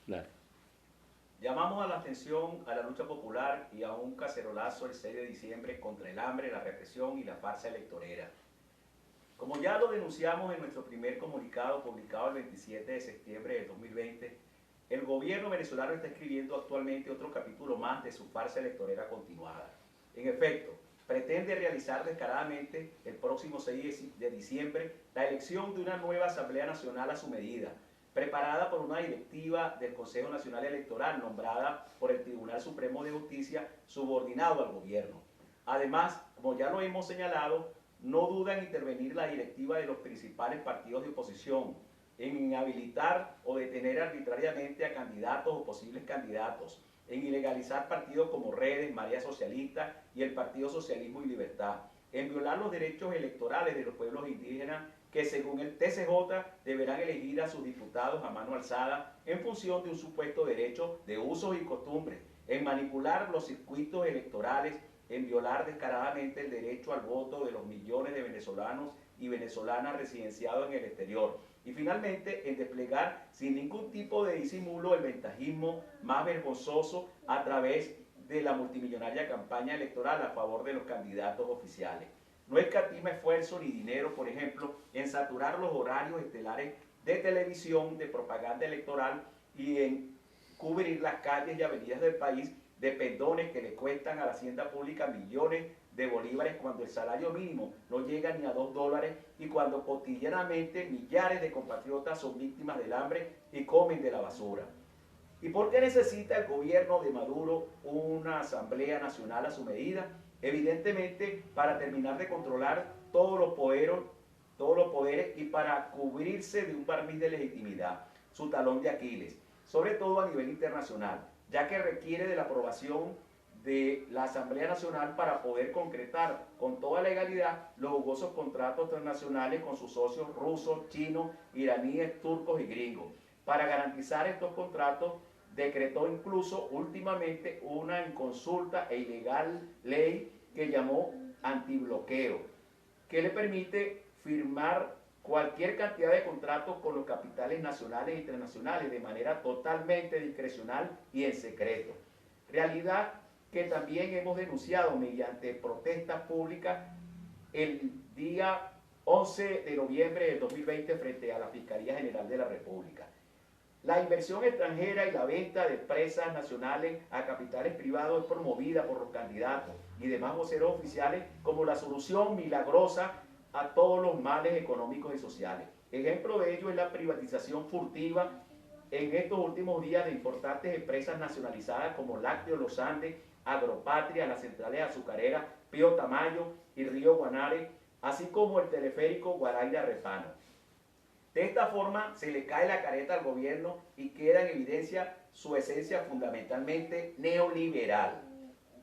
Claro. Llamamos a la atención a la lucha popular y a un cacerolazo el 6 de diciembre contra el hambre, la represión y la farsa electorera. Como ya lo denunciamos en nuestro primer comunicado publicado el 27 de septiembre del 2020, el gobierno venezolano está escribiendo actualmente otro capítulo más de su farsa electorera continuada. En efecto, pretende realizar descaradamente el próximo 6 de diciembre la elección de una nueva Asamblea Nacional a su medida, preparada por una directiva del Consejo Nacional Electoral nombrada por el Tribunal Supremo de Justicia subordinado al gobierno. Además, como ya lo hemos señalado, no duda en intervenir la directiva de los principales partidos de oposición, en inhabilitar o detener arbitrariamente a candidatos o posibles candidatos, en ilegalizar partidos como Redes, María Socialista y el Partido Socialismo y Libertad, en violar los derechos electorales de los pueblos indígenas que según el TCJ deberán elegir a sus diputados a mano alzada en función de un supuesto derecho de usos y costumbres, en manipular los circuitos electorales, en violar descaradamente el derecho al voto de los millones de venezolanos y venezolanas residenciados en el exterior. Y finalmente, en desplegar sin ningún tipo de disimulo el ventajismo más vergonzoso a través de la multimillonaria campaña electoral a favor de los candidatos oficiales. No escatima esfuerzo ni dinero, por ejemplo, en saturar los horarios estelares de televisión, de propaganda electoral y en cubrir las calles y avenidas del país de pendones que le cuestan a la hacienda pública millones de bolívares cuando el salario mínimo no llega ni a $2 y cuando cotidianamente millares de compatriotas son víctimas del hambre y comen de la basura. ¿Y por qué necesita el gobierno de Maduro una Asamblea Nacional a su medida? Evidentemente para terminar de controlar todos los poderes y para cubrirse de un barniz de legitimidad, su talón de Aquiles, sobre todo a nivel internacional, ya que requiere de la aprobación de la Asamblea Nacional para poder concretar con toda legalidad los jugosos contratos transnacionales con sus socios rusos, chinos, iraníes, turcos y gringos. Para garantizar estos contratos, decretó incluso últimamente una inconsulta e ilegal ley que llamó antibloqueo, que le permite firmar cualquier cantidad de contratos con los capitales nacionales e internacionales de manera totalmente discrecional y en secreto. Realidad que también hemos denunciado mediante protestas públicas el día 11 de noviembre de 2020 frente a la Fiscalía General de la República. La inversión extranjera y la venta de empresas nacionales a capitales privados es promovida por los candidatos y demás voceros oficiales como la solución milagrosa a todos los males económicos y sociales. Ejemplo de ello es la privatización furtiva en estos últimos días de importantes empresas nacionalizadas como Lácteos Los Andes, Agropatria, las centrales azucareras Pío Tamayo y Río Guanare, así como el teleférico Guaraíra Repano. De esta forma se le cae la careta al gobierno y queda en evidencia su esencia fundamentalmente neoliberal.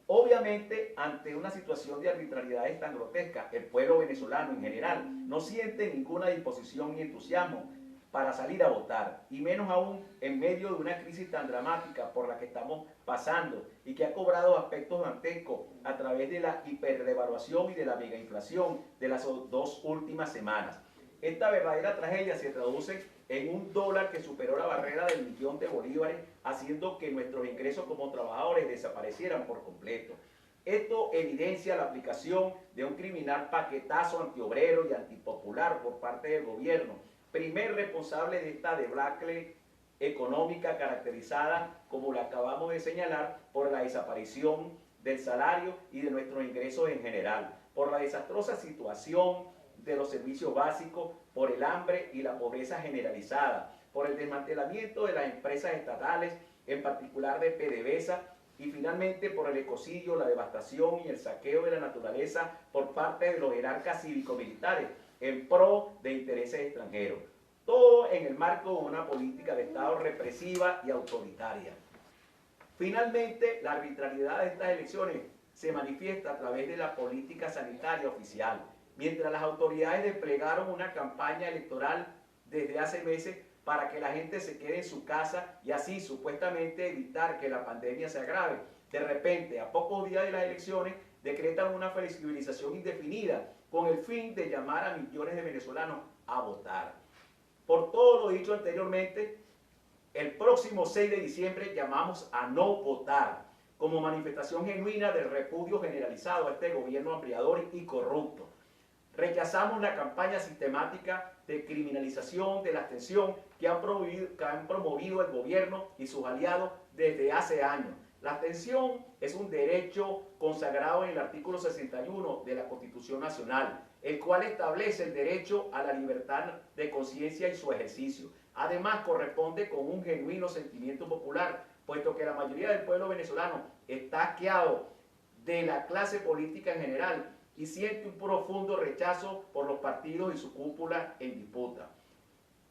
Obviamente, ante una situación de arbitrariedades tan grotesca, el pueblo venezolano en general no siente ninguna disposición ni entusiasmo para salir a votar, y menos aún en medio de una crisis tan dramática por la que estamos pasando y que ha cobrado aspectos dantescos a través de la hiperdevaluación y de la megainflación de las 2 últimas semanas. Esta verdadera tragedia se traduce en un dólar que superó la barrera del millón de bolívares, haciendo que nuestros ingresos como trabajadores desaparecieran por completo. Esto evidencia la aplicación de un criminal paquetazo antiobrero y antipopular por parte del gobierno, primer responsable de esta debacle económica caracterizada, como la acabamos de señalar, por la desaparición del salario y de nuestros ingresos en general, por la desastrosa situación de los servicios básicos, por el hambre y la pobreza generalizada, por el desmantelamiento de las empresas estatales, en particular de PDVSA, y finalmente por el ecocidio, la devastación y el saqueo de la naturaleza por parte de los jerarcas cívico-militares en pro de intereses extranjeros. Todo en el marco de una política de Estado represiva y autoritaria. Finalmente, la arbitrariedad de estas elecciones se manifiesta a través de la política sanitaria oficial. Mientras las autoridades desplegaron una campaña electoral desde hace meses para que la gente se quede en su casa y así supuestamente evitar que la pandemia se agrave, de repente, a pocos días de las elecciones, decretan una flexibilización indefinida con el fin de llamar a millones de venezolanos a votar. Por todo lo dicho anteriormente, El próximo 6 de diciembre llamamos a no votar como manifestación genuina del repudio generalizado a este gobierno ampliador y corrupto. Rechazamos la campaña sistemática de criminalización de la abstención que han promovido el gobierno y sus aliados desde hace años. La abstención es un derecho consagrado en el artículo 61 de la Constitución Nacional, el cual establece el derecho a la libertad de conciencia y su ejercicio. Además, corresponde con un genuino sentimiento popular, puesto que la mayoría del pueblo venezolano está asqueado de la clase política en general y siente un profundo rechazo por los partidos y su cúpula en disputa.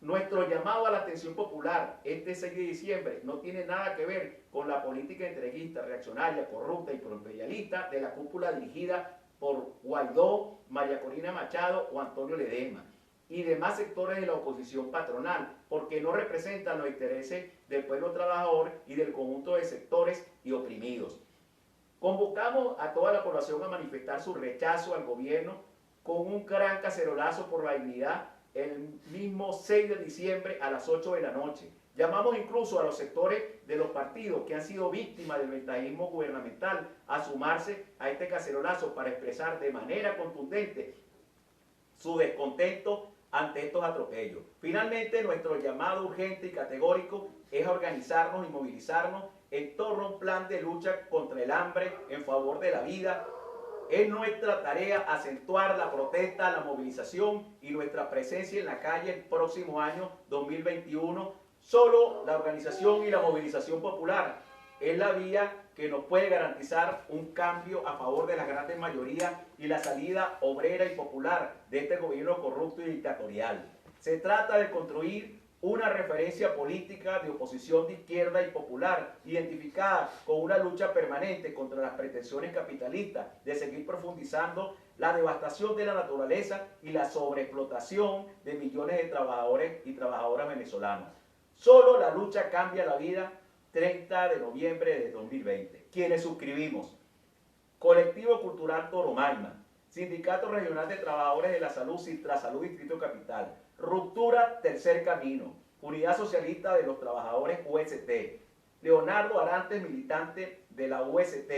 Nuestro llamado a la atención popular este 6 de diciembre no tiene nada que ver con la política entreguista, reaccionaria, corrupta y proimperialista de la cúpula dirigida por Guaidó, María Corina Machado o Antonio Ledesma y demás sectores de la oposición patronal, porque no representan los intereses del pueblo trabajador y del conjunto de sectores y oprimidos. Convocamos a toda la población a manifestar su rechazo al gobierno con un gran cacerolazo por la dignidad el mismo 6 de diciembre a las 8 de la noche. Llamamos incluso a los sectores de los partidos que han sido víctimas del ventajismo gubernamental a sumarse a este cacerolazo para expresar de manera contundente su descontento ante estos atropellos. Finalmente, nuestro llamado urgente y categórico es a organizarnos y movilizarnos en torno a un plan de lucha contra el hambre en favor de la vida. Es nuestra tarea acentuar la protesta, la movilización y nuestra presencia en la calle el próximo año 2021. Solo la organización y la movilización popular es la vía que nos puede garantizar un cambio a favor de la grandes mayorías y la salida obrera y popular de este gobierno corrupto y dictatorial. Se trata de construir una referencia política de oposición de izquierda y popular, identificada con una lucha permanente contra las pretensiones capitalistas de seguir profundizando la devastación de la naturaleza y la sobreexplotación de millones de trabajadores y trabajadoras venezolanos. Solo la lucha cambia la vida. 30 de noviembre de 2020. Quienes suscribimos: Colectivo Cultural Toromaima, Sindicato Regional de Trabajadores de la Salud, Citrasalud Distrito Capital, Ruptura Tercer Camino, Unidad Socialista de los Trabajadores UST, Leonardo Arantes, militante de la UST,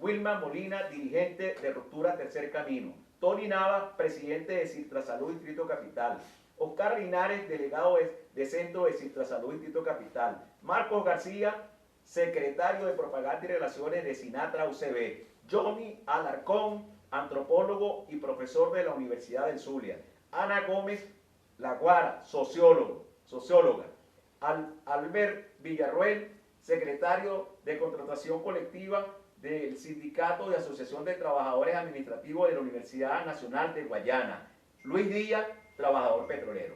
Wilma Molina, dirigente de Ruptura Tercer Camino, Tony Nava, presidente de Citrasalud Distrito Capital, Oscar Linares, delegado de Centro de Citrasalud Distrito Capital, Marcos García, secretario de Propaganda y Relaciones de Sinatra UCB, Johnny Alarcón, antropólogo y profesor de la Universidad del Zulia, Ana Gómez Laguara, socióloga, Albert Villarruel, secretario de Contratación Colectiva del Sindicato de Asociación de Trabajadores Administrativos de la Universidad Nacional de Guayana, Luis Díaz, trabajador petrolero.